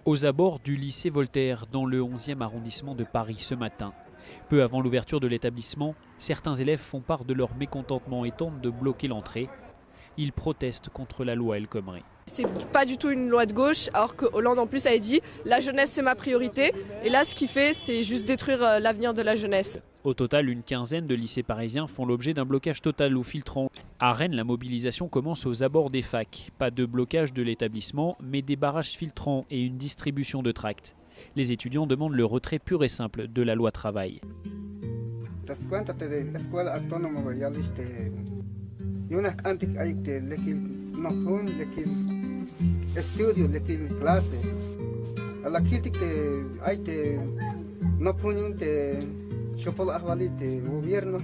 aux abords du lycée Voltaire, dans le 11e arrondissement de Paris ce matin. Peu avant l'ouverture de l'établissement, certains élèves font part de leur mécontentement et tentent de bloquer l'entrée. Ils protestent contre la loi El Khomri. C'est pas du tout une loi de gauche, alors que Hollande en plus avait dit « la jeunesse c'est ma priorité ». Et là ce qu'il fait c'est juste détruire l'avenir de la jeunesse. Au total, une quinzaine de lycées parisiens font l'objet d'un blocage total ou filtrant. À Rennes, la mobilisation commence aux abords des facs. Pas de blocage de l'établissement, mais des barrages filtrants et une distribution de tracts. Les étudiants demandent le retrait pur et simple de la loi travail. Chopol ahvalite gobierno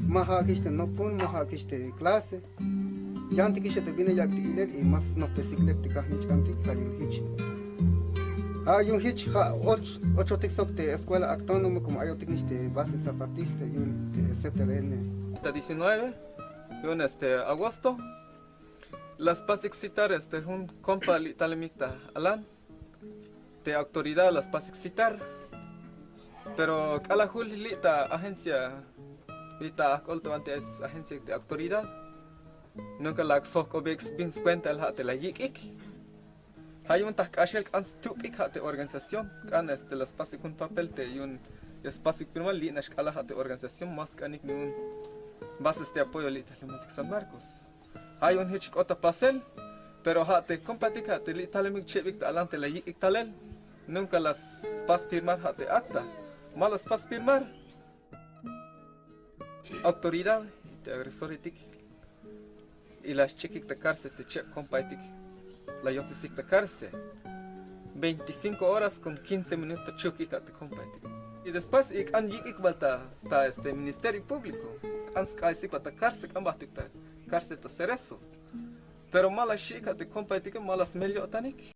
maha kiste nopun maha kiste clase yanti kiste bine yakti iler e mas no bicicleta kahnic kanti kayu hich ayun hich ha ocho texokte escuela autónoma como ayotik niste base zapatista yun CTLN. Hasta 19 yun agosto las pasik citar un compa talemita alan de autoridad las pasik citar. Pero kala hul lita agencia lita akoltamente es agencia de autoridad nunca la sok obex bin cuenta el hat la yik hay un tak ashel kan stupik hat organización kan las pase con papel te un espacio firmal li nas kala hat organización más canik un bases de apoyo lita Lemotic San Marcos hay un hitch otra pasel pero hat compartir hat lita lemik chevik alante la yik talel nunca las pas firmar hat acta malas pas firmar autoridad de agresoritik y las chiquik de cárcel te check compaitik la yotisik de cárcel 25 horas con 15 minutos chukik te compaitik y después ik an yik balta ta ministerio público an skaisik balta cárcel kan bahtik ta cárcel ta cerezo pero malas chica te compaitik malas melio tanik.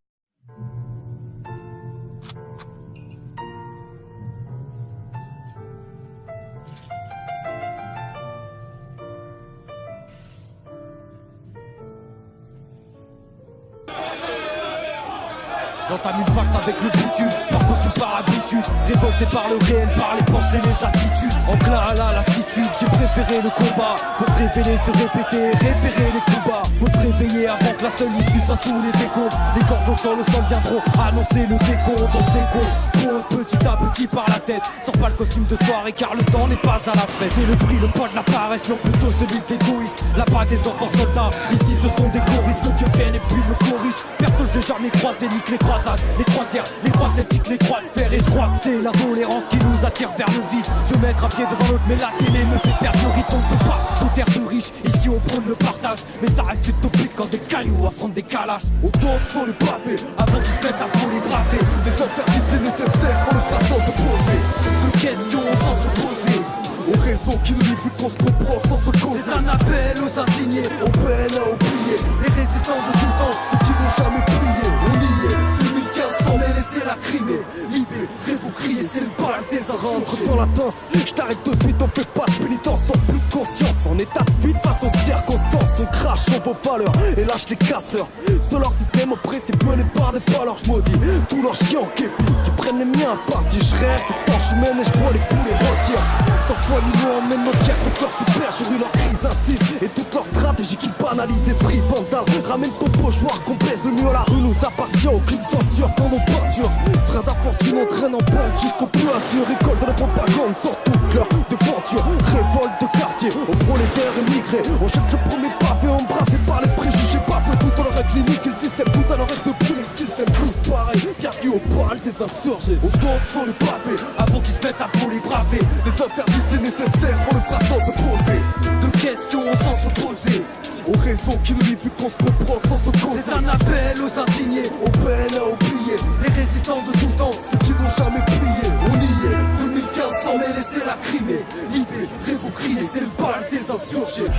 J'entame une valse avec le bitume, par contre tu par habitude. Révolté par le réel, par les pensées, les attitudes. Enclin à la lassitude, j'ai préféré le combat. Faut se révéler, se répéter, référer les combats. Faut se réveiller avant que la seule issue soit sous les décombres. Les gorges au champ, le sol viendront annoncer le décompte. On se décompte, pose petit à petit par la tête. Sors pas le costume de soirée car le temps n'est pas à la fête. C'est le prix, le poids de la paresse, non plutôt celui de l'égoïsme. Là-bas des enfants soldats, ici ce sont des choristes. Que Dieu vienne et puis me corrige. Perso j'ai jamais croisé, nique les croisades, les croisières, les croix celtiques, les croix de fer. Et je crois que c'est la tolérance qui nous attire vers le vide. Je vais mettre un pied devant l'autre mais la télé me fait perdre le rythme. On ne veut pas de terre de riches, ici on prône le partage. Mais ça reste utopique quand des cailloux affrontent des calages. On danse sur les pavés, avant qu'ils se mettent à voler braver. Les interdits c'est nécessaire, on le fera sans se poser de questions sans se poser. Aux raisons qui nous livrent vu qu'on se comprend sans se causer. C'est un appel aux indignés, on peine à oublier les résistants de tout temps, ceux qui n'ont jamais plié. On y est, 2015 sans les laisser la crimer. Libérez vous criez, c'est le bal des insurgés. Rentre dans la danse, je t'arrête de suite, on fait pas de pénitence. Sans plus de conscience, en état de fuite face aux circonstances. On crache sur vos valeurs et lâche les casseurs. Sur leur système oppressé, mené par des valeurs. J'maudis tous leurs chiens en képi qui prennent les miens à partie. Je rêve de torche humaine et je vois les poulets rôtir. Sans foi ni loi, emmène nos guerres contre leur supercherie. Leur crise insiste et toute leur stratégie qui banalise l'esprit vandale. Ramène ton pochoir qu'on baise le mieux. La rue nous appartient, aucune censure dans nos peintures. Frères d'infortune, on traîne en bande jusqu'au plus azur. Récolte de la propagande, sort toute leur devanture. Révolte de quartier, aux prolétaires émigrés. On cherche le premier pavé, embrassé par les préjugés. Bafoué tout dans leur règle limite, le système tout à leur règle de brûler. Qu'ils s'aiment tous pareil, bienvenue au bal des insurgés. On danse sur les pavés, avant qu'ils se mettent à voler braver. Les interdits c'est nécessaire, on le fera sans se poser de questions sans se poser. Aux raisons qui nous livrent vu qu'on se comprend sans se causer. C'est un appel aux indignés, on peine à oublier les résistants de tout temps, ceux qui n'ont jamais plié. On y est, 2015 sans les laisser la crimer. Libérez vous criez, c'est le bal des insurgés.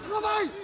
travail.